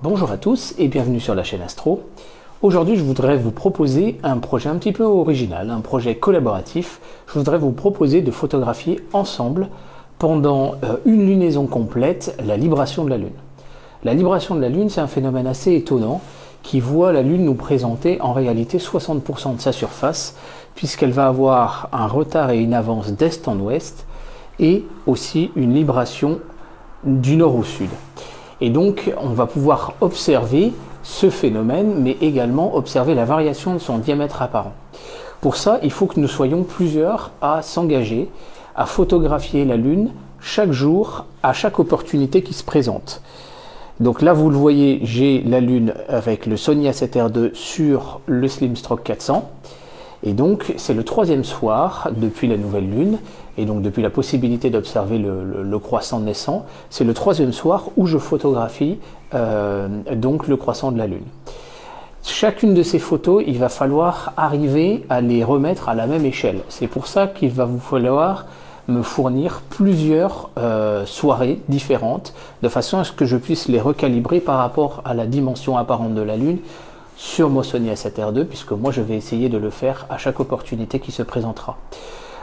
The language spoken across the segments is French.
Bonjour à tous et bienvenue sur la chaîne Astro. Aujourd'hui, je voudrais vous proposer un projet un petit peu original, un projet collaboratif. Je voudrais vous proposer de photographier ensemble pendant une lunaison complète la libration de la Lune. La libration de la Lune, c'est un phénomène assez étonnant qui voit la Lune nous présenter en réalité 60% de sa surface, puisqu'elle va avoir un retard et une avance d'est en ouest et aussi une libration du nord au sud. Et donc, on va pouvoir observer ce phénomène, mais également observer la variation de son diamètre apparent. Pour ça, il faut que nous soyons plusieurs à s'engager, à photographier la Lune chaque jour, à chaque opportunité qui se présente. Donc là, vous le voyez, j'ai la Lune avec le Sony A7R II sur le Slim Stroke 400. Et donc, c'est le troisième soir depuis la nouvelle Lune, et donc depuis la possibilité d'observer le croissant naissant, c'est le troisième soir où je photographie donc le croissant de la Lune. Chacune de ces photos, il va falloir arriver à les remettre à la même échelle. C'est pour ça qu'il va vous falloir me fournir plusieurs soirées différentes, de façon à ce que je puisse les recalibrer par rapport à la dimension apparente de la Lune, sur mon Sony A7R II, puisque moi je vais essayer de le faire à chaque opportunité qui se présentera.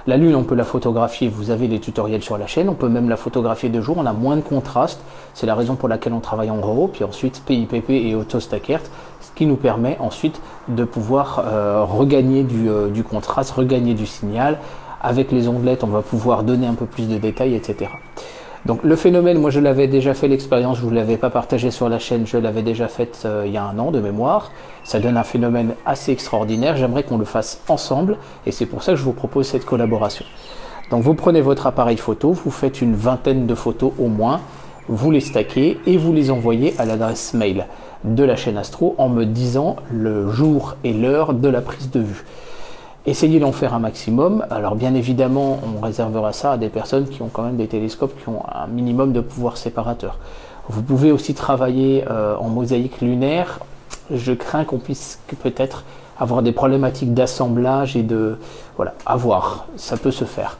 La Lune, on peut la photographier, vous avez les tutoriels sur la chaîne, on peut même la photographier de jour, on a moins de contraste, c'est la raison pour laquelle on travaille en RAW, puis ensuite PIPP et Auto Stackert, ce qui nous permet ensuite de pouvoir regagner du contraste, regagner du signal. Avec les ondelettes, on va pouvoir donner un peu plus de détails, etc. Donc le phénomène, moi je l'avais déjà fait l'expérience, je ne vous l'avais pas partagé sur la chaîne, je l'avais déjà fait il y a un an de mémoire. Ça donne un phénomène assez extraordinaire, j'aimerais qu'on le fasse ensemble et c'est pour ça que je vous propose cette collaboration. Donc vous prenez votre appareil photo, vous faites une vingtaine de photos au moins, vous les stackez et vous les envoyez à l'adresse mail de la chaîne Astro en me disant le jour et l'heure de la prise de vue. Essayez d'en faire un maximum. Alors bien évidemment, on réservera ça à des personnes qui ont quand même des télescopes qui ont un minimum de pouvoir séparateur. Vous pouvez aussi travailler en mosaïque lunaire. Je crains qu'on puisse peut-être avoir des problématiques d'assemblage et de... Voilà, à voir, ça peut se faire.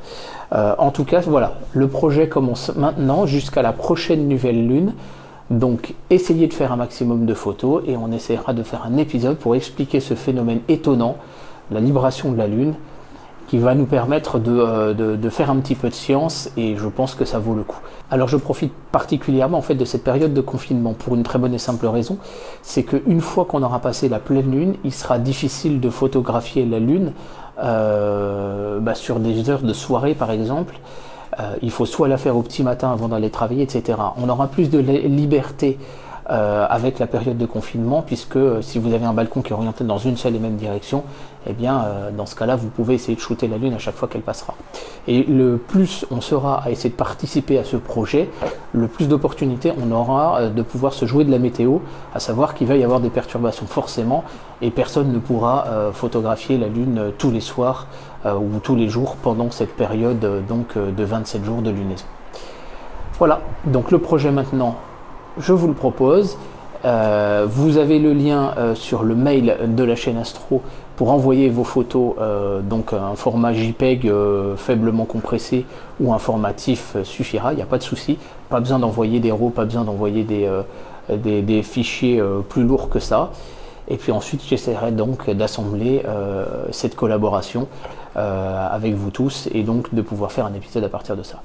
En tout cas, voilà, le projet commence maintenant jusqu'à la prochaine nouvelle Lune. Donc essayez de faire un maximum de photos et on essaiera de faire un épisode pour expliquer ce phénomène étonnant, la libration de la Lune, qui va nous permettre de faire un petit peu de science et je pense que ça vaut le coup. Alors je profite particulièrement en fait de cette période de confinement pour une très bonne et simple raison, c'est qu'une fois qu'on aura passé la pleine Lune, il sera difficile de photographier la Lune sur des heures de soirée par exemple. Il faut soit la faire au petit matin avant d'aller travailler, etc. On aura plus de liberté avec la période de confinement, puisque si vous avez un balcon qui est orienté dans une seule et même direction, eh bien dans ce cas-là, vous pouvez essayer de shooter la Lune à chaque fois qu'elle passera. Et le plus on sera à essayer de participer à ce projet, le plus d'opportunités on aura de pouvoir se jouer de la météo, à savoir qu'il va y avoir des perturbations forcément, et personne ne pourra photographier la Lune tous les soirs ou tous les jours pendant cette période de 27 jours de lunaison. Voilà, donc le projet maintenant, je vous le propose. Vous avez le lien sur le mail de la chaîne Astro pour envoyer vos photos, donc un format JPEG faiblement compressé ou un format TIFF suffira, il n'y a pas de souci. Pas besoin d'envoyer des RAW, pas besoin d'envoyer des fichiers plus lourds que ça. Et puis ensuite, j'essaierai donc d'assembler cette collaboration avec vous tous et donc de pouvoir faire un épisode à partir de ça.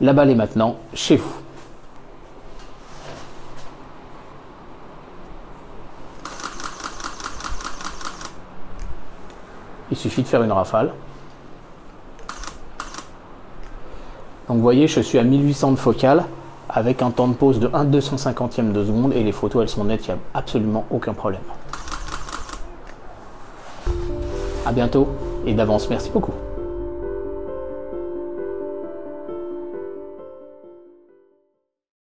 La balle est maintenant chez vous. Il suffit de faire une rafale. Donc vous voyez, je suis à 1800 de focale avec un temps de pause de 1/250e de seconde et les photos elles sont nettes, il n'y a absolument aucun problème. A bientôt et d'avance, merci beaucoup.